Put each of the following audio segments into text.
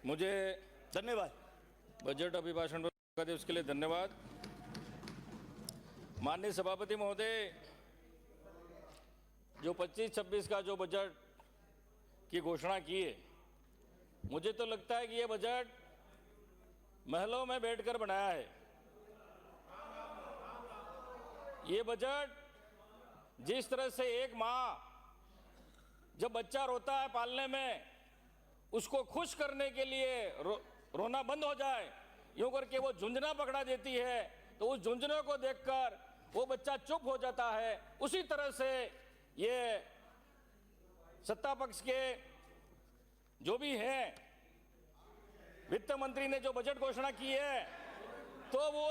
मुझे धन्यवाद बजट अभिभाषण पर उसके लिए धन्यवाद। माननीय सभापति महोदय, जो 25-26 का जो बजट की घोषणा की है, मुझे तो लगता है कि ये बजट महलों में बैठकर बनाया है। ये बजट जिस तरह से एक माँ जब बच्चा रोता है पालने में, उसको खुश करने के लिए रोना बंद हो जाए यूं करके वो झुंझुना पकड़ा देती है, तो उस झुंझुने को देखकर वो बच्चा चुप हो जाता है। उसी तरह से ये सत्ता पक्ष के जो भी हैं, वित्त मंत्री ने जो बजट घोषणा की है, तो वो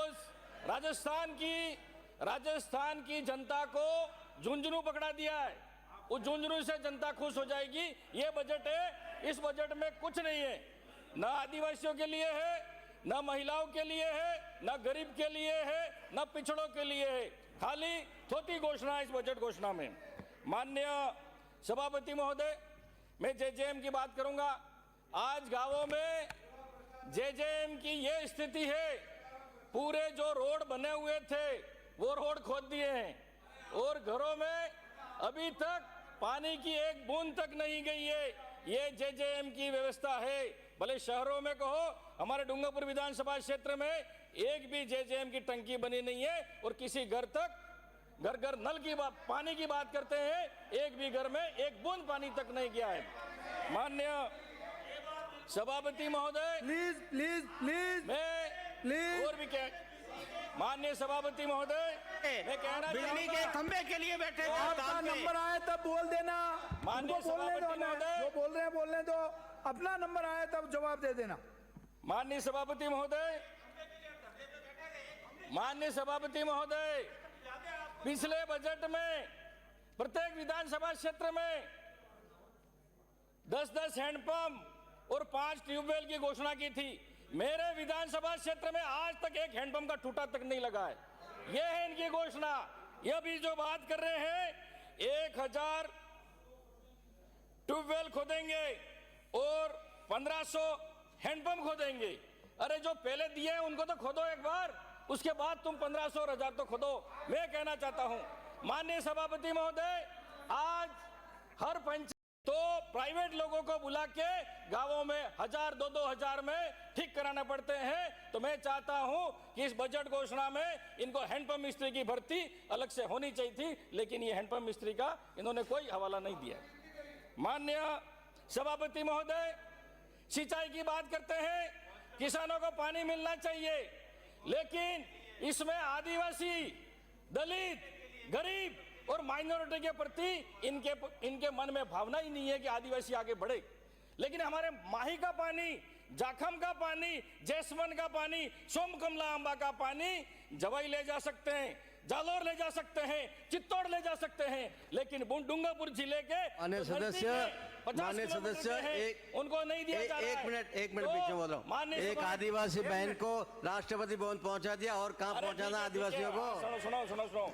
राजस्थान की जनता को झुंझुनू पकड़ा दिया है। उस झुंझुनू से जनता खुश हो जाएगी। ये बजट है, इस बजट में कुछ नहीं है, ना आदिवासियों के लिए है, ना महिलाओं के लिए है, ना गरीब के लिए है, ना पिछड़ों के लिए है। खाली थोटी घोषणा इस बजट घोषणा में। माननीय सभापति महोदय, मैं जेजेएम की बात करूंगा। आज गांवों में जेजेएम की ये स्थिति है, पूरे जो रोड बने हुए थे वो रोड खोद दिए हैं और घरों में अभी तक पानी की एक बूंद तक नहीं गई है। ये जेजेएम की व्यवस्था है। भले शहरों में कहो, हमारे डूंगरपुर विधानसभा क्षेत्र में एक भी जेजेएम की टंकी बनी नहीं है और किसी घर तक घर नल की पानी की बात करते हैं, एक भी घर में एक बूंद पानी तक नहीं गया है। माननीय सभापति महोदय, मैं और भी क्या, माननीय सभापति महोदय, मैं कहना बिजली के खंभे के लिए बैठे थे। आपका नंबर आए तब बोल देना। माननीय सभापति महोदय, जो बोल रहे हैं बोलने दो। अपना नंबर आए तब जवाब दे देना। माननीय सभापति महोदय, माननीय सभापति महोदय, पिछले बजट में प्रत्येक विधानसभा क्षेत्र में 10-10 हैंडपंप और 5 ट्यूबवेल की घोषणा की थी। मेरे विधानसभा क्षेत्र में आज तक एक हैंडपंप का ठूठा तक नहीं लगा है। ये है इनकी घोषणा। ये भी जो बात कर रहे हैं, 1000 ट्यूबवेल खोदेंगे और 1500 हैंडपंप खोदेंगे। अरे जो पहले दिए हैं उनको तो खोदो एक बार, उसके बाद तुम 1500 और 1000 तो खोदो। मैं कहना चाहता हूं माननीय सभापति महोदय, आज हर पंचायत तो प्राइवेट लोगों को बुला के गांवों में 1000-2-2 हजार में ठीक कराना पड़ते हैं। तो मैं चाहता हूं कि इस बजट घोषणा में इनको हैंडपंप मिस्त्री की भर्ती अलग से होनी चाहिए थी, लेकिन ये हैंडपंप मिस्त्री का इन्होंने कोई हवाला नहीं दिया। माननीय सभापति महोदय, सिंचाई की बात करते हैं, किसानों को पानी मिलना चाहिए, लेकिन इसमें आदिवासी, दलित, गरीब और माइनॉरिटी के प्रति इनके मन में भावना ही नहीं है कि आदिवासी आगे बढ़े। लेकिन हमारे माही का पानी, जाखम का पानी, जैसमन का पानी, सोमकमला अंबा का पानी जवाई ले जा सकते हैं, जालोर ले जा सकते हैं, चित्तौड़ ले जा सकते हैं, लेकिन डूंगरपुर जिले के माननीय सदस्य उनको नहीं दिया जा रहा है। एक मिनट पीछे बोलो। एक आदिवासी बहन को राष्ट्रपति भवन पहुंचा दिया और कहां पहुंचाना आदिवासियों को? सुनो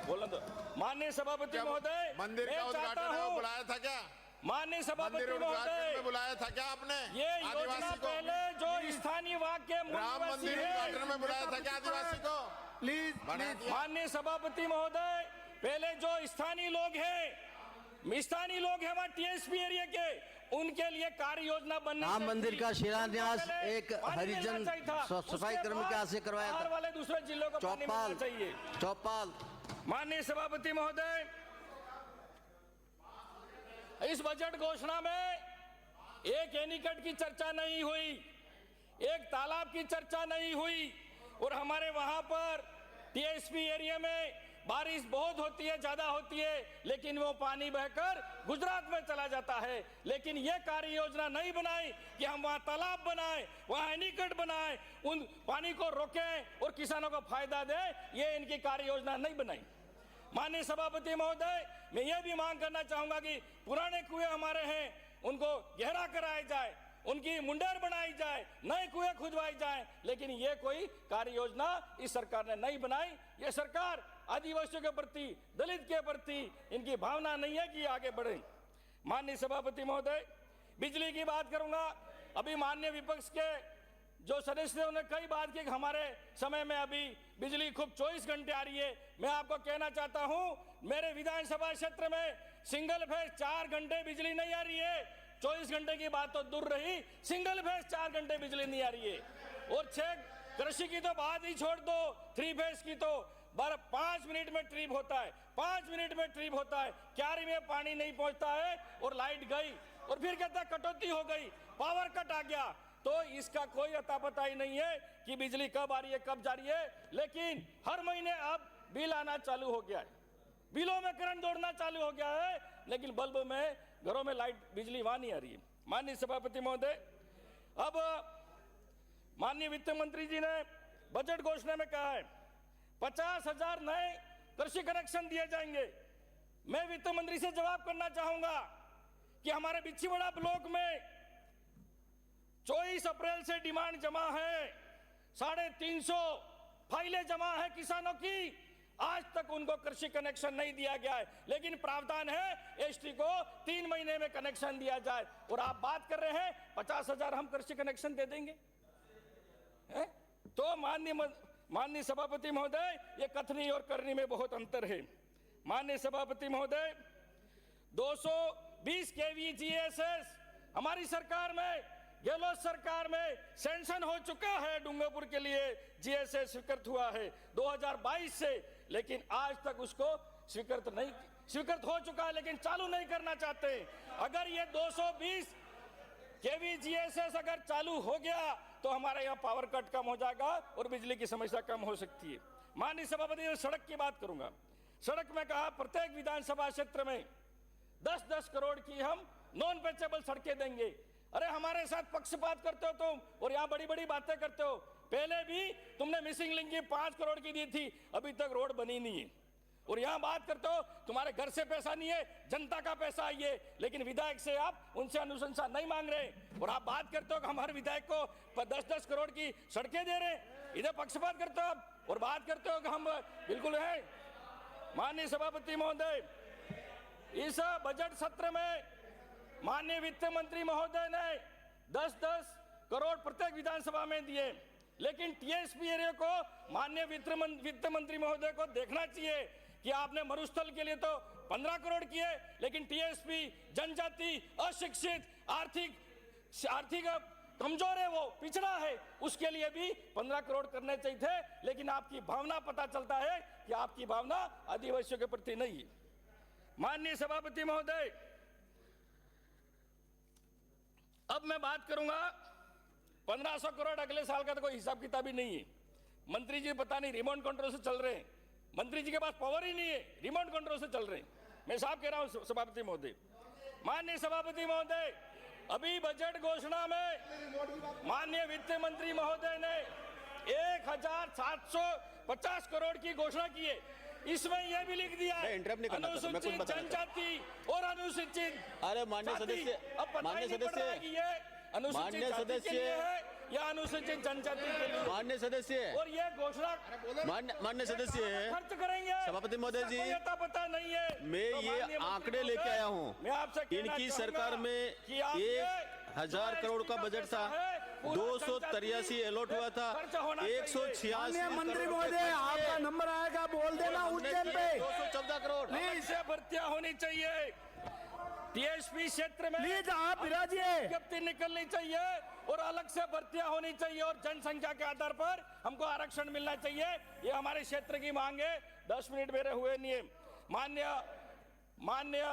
बोलो तो। माननीय सभापति महोदय, मंदिर का उद्घाटन बुलाया था क्या? माननीय सभापति महोदय, बुलाया था क्या आपने? ये योजना पहले जो स्थानीय वाक के राम मंदिर उद्घाटन में बुलाया था क्या आदिवासी को? प्लीज माननीय सभापति महोदय, पहले जो स्थानीय लोग हैं वहाँ टीएसपी एरिया के, उनके लिए कार्य योजना बनना। राम मंदिर का शिलान्यास एक हरिजन सफाई कर्मी के हाथ से करवाया था। वाले दूसरे जिलों को पानी मिलना चाहिए। चौपाल। माननीय सभापति महोदय, इस बजट घोषणा में एक एनीकट की चर्चा नहीं हुई, एक तालाब की चर्चा नहीं हुई, और हमारे वहां पर टीएसपी एरिया में बारिश बहुत होती है, ज्यादा होती है, लेकिन वो पानी बहकर गुजरात में चला जाता है। लेकिन ये कार्य योजना नहीं बनाई कि हम वहां तालाब बनाएं, वहां एनीकट बनाएं, उन पानी को रोकें और किसानों को फायदा दें। ये इनकी कार्य योजना नहीं बनाई। माननीय सभापति महोदय, मैं ये भी मांग करना चाहूंगा कि पुराने कुएं हमारे हैं, उनको गहरा कराया जाए, उनकी मुंडेर बनाई जाए, नए कुएं खुदवाई जाए, लेकिन ये कोई कार्य योजना इस सरकार ने नहीं बनाई। ये सरकार आदिवासियों के प्रति, दलित के प्रति इनकी भावना नहीं है कि आगे बढ़े। माननीय सभापति महोदय, बिजली की बात करूंगा। अभी माननीय विपक्ष के जो सदस्यों ने कई बात की कि हमारे समय में अभी बिजली खूब 24 घंटे आ रही है। मैं आपको कहना चाहता हूं, मेरे विधानसभा क्षेत्र में सिंगल फेज 4 घंटे बिजली नहीं आ रही है। 24 घंटे की बात तो दूर रही, सिंगल फेज 4 घंटे बिजली नहीं आ रही है। और 6 कृषि की तो बात ही छोड़ दो, 3 फेज की तो 5 मिनट में ट्रिप होता है, 5 मिनट में ट्रिप होता है, क्यारी में पानी नहीं पहुंचता है और लाइट गई और फिर कहता है कटौती हो गई, पावर कट आ गया। तो इसका कोई अता पता ही नहीं है कि बिजली कब आ रही है, कब जा रही है। लेकिन हर महीने अब बिल आना चालू हो गया है, बिलों में करंट दौड़ना चालू हो गया है, लेकिन बल्ब में, घरों में लाइट, बिजली वहां नहीं आ रही है। माननीय सभापति महोदय, अब माननीय वित्त मंत्री जी ने बजट घोषणा में कहा है 50,000 नए कृषि कनेक्शन दिए जाएंगे। मैं वित्त मंत्री से जवाब करना चाहूंगा कि हमारे बिछीवाड़ा ब्लॉक में 24 अप्रैल से डिमांड जमा है, 350 फाइलें जमा है किसानों की, आज तक उनको कृषि कनेक्शन नहीं दिया गया है। लेकिन प्रावधान है एसटी को 3 महीने में कनेक्शन दिया जाए, और आप बात कर रहे हैं 50,000 हम कृषि कनेक्शन दे देंगे है? तो माननीय सभापति महोदय, ये कथनी और करनी में बहुत अंतर है। माननीय सभापति महोदय, 220 केवी जीएसएस हमारी सरकार में, गहलोत सरकार में सैंक्शन हो चुका है। डूंगरपुर के लिए जीएसएस स्वीकृत हुआ है 2022 से, लेकिन आज तक उसको स्वीकृत हो चुका है, लेकिन चालू नहीं करना चाहते। अगर ये 220 केवी जीएसएस अगर चालू हो गया तो हमारे यहाँ पावर कट कम हो जाएगा और बिजली की समस्या कम हो सकती है। माननीय सभापति, सड़क की बात करूंगा। सड़क में कहा प्रत्येक विधानसभा क्षेत्र में 10-10 करोड़ की हम नॉन पैचेबल सड़कें देंगे। अरे हमारे साथ पक्षपात करते हो तुम, और यहाँ बड़ी बड़ी बातें करते हो। पहले भी तुमने मिसिंग लिंक की 5 करोड़ की दी थी, अभी तक रोड बनी नहीं है। और यहाँ बात करते हो तुम्हारे घर से पैसा नहीं है, जनता का पैसा है ये, लेकिन विधायक से आप उनसे अनुशंसा नहीं मांग रहे। और आप बात करते हो कि हम हर विधायक को 10-10 करोड़ की सड़कें दे रहे, इधर पक्षपात करते हो आप, और बात करते हो कि हम बिल्कुल है। माननीय सभापति महोदय, इस बजट सत्र में माननीय वित्त मंत्री महोदय ने 10-10 करोड़ प्रत्येक विधानसभा में दिए, लेकिन टीएसपी एरिया को माननीय वित्त मंत्री महोदय को देखना चाहिए कि आपने मरुस्थल के लिए तो 15 करोड़ किए, लेकिन टीएसपी जनजाति, अशिक्षित, आर्थिक कमजोर है, वो पिछड़ा है, उसके लिए भी 15 करोड़ करने चाहिए थे। लेकिन आपकी भावना, पता चलता है कि आपकी भावना आदिवासियों के प्रति नहीं है। माननीय सभापति महोदय, अब मैं बात करूंगा 1500 करोड़ अगले साल का तो कोई हिसाब किताब ही नहीं है। मंत्री जी पता नहीं रिमोट कंट्रोल से चल रहे हैं, मंत्री जी के पास पावर ही नहीं है, रिमोट कंट्रोल से चल रहे हैं। मैं साफ कह रहा हूं सभापति महोदय। माननीय सभापति महोदय, अभी बजट घोषणा में माननीय वित्त मंत्री महोदय ने 1750 करोड़ की घोषणा की है। इसमें यह भी लिख दिया है अनुसूचित जनजाति और अनुसूचित, अरे माननीय सदस्य, माननीय सदस्य, अनुसूचित जाति के लिए है या अनुसूचित जनजाति के लिए, माननीय सदस्य, और ये घोषणा माननीय सदस्य, खर्च करेंगे। सभापति महोदय जी, पता नहीं है, मैं तो ये आंकड़े लेके आया हूँ। मैं आपसे इनकी सरकार में 1000 करोड़ का बजट था, 283 अलॉट हुआ था, 186 मंत्री महोदय, आपका नंबर आएगा, बोल देना उज्जैन पे 214 करोड़ से भर्तियां होनी चाहिए। टीएसपी क्षेत्र में प्लीज आप विराजिए, विज्ञप्ति निकलनी चाहिए और अलग से भर्तियां होनी चाहिए, और जनसंख्या के आधार पर हमको आरक्षण मिलना चाहिए। ये हमारे क्षेत्र की मांग है। 10 मिनट मेरे हुए नहीं है। माननीय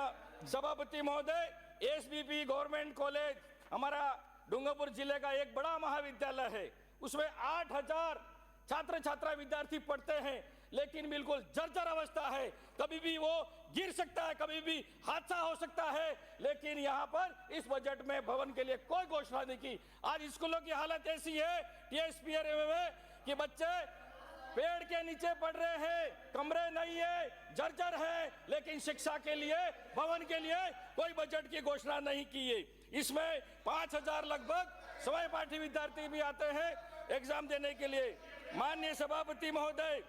सभापति महोदय, एसबीपी गवर्नमेंट कॉलेज हमारा डूंगरपुर जिले का एक बड़ा महाविद्यालय है, उसमें 8000 छात्र छात्रा विद्यार्थी पढ़ते हैं, लेकिन बिल्कुल जर्जर अवस्था है। कभी भी वो गिर सकता है, कभी भी हादसा हो सकता है, लेकिन यहाँ पर इस बजट में भवन के लिए कोई घोषणा नहीं की। आज स्कूलों की हालत ऐसी है टीएसपी एरिया में कि बच्चे पेड़ के नीचे पढ़ रहे हैं, कमरे नहीं है, जर्जर है, लेकिन शिक्षा के लिए, भवन के लिए कोई बजट की घोषणा नहीं की है। इसमें 5000 लगभग सहपाठी विद्यार्थी भी आते हैं एग्जाम देने के लिए। माननीय सभापति महोदय,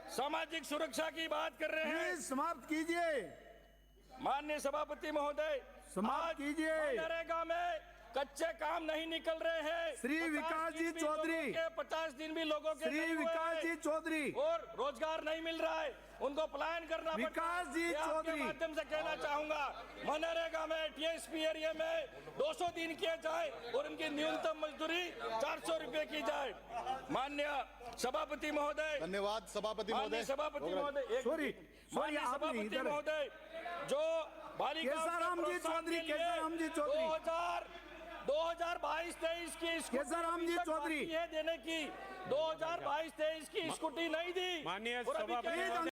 सामाजिक सुरक्षा की बात कर रहे हैं, समाप्त कीजिए। माननीय सभापति महोदय, समाप्त कीजिए। मनरेगा में कच्चे काम नहीं निकल रहे हैं। श्री 50 विकास दिन जी भी चौधरी। लोगों के 50 दिन भी लोगों के श्री नहीं हुए विकास हैं। जी चौधरी। और रोजगार नहीं मिल रहा है, उनको पलायन करना पड़ता है। विकास जी ये आपके चौधरी। माध्यम से कहना चाहूंगा, मनरेगा में टीएसपी एरिया में 200 दिन किए जाए और उनकी न्यूनतम मजदूरी 400 रुपए की जाए। माननीय सभापति महोदय, धन्यवाद सभापति माननीय महोदय। सभापति महोदय, सॉरी, माननीय आप नहीं, सभापति इधर है। महोदय, जो बालिकाओं के केसाराम जी प्रोत्साहन चौधरी, के लिए केसाराम जी चौधरी। 2022-23 की स्कूटी केसाराम जी चौधरी। देने की 2022-23 की स्कूटी नहीं दी। माननीय और अभी सभापति क्या-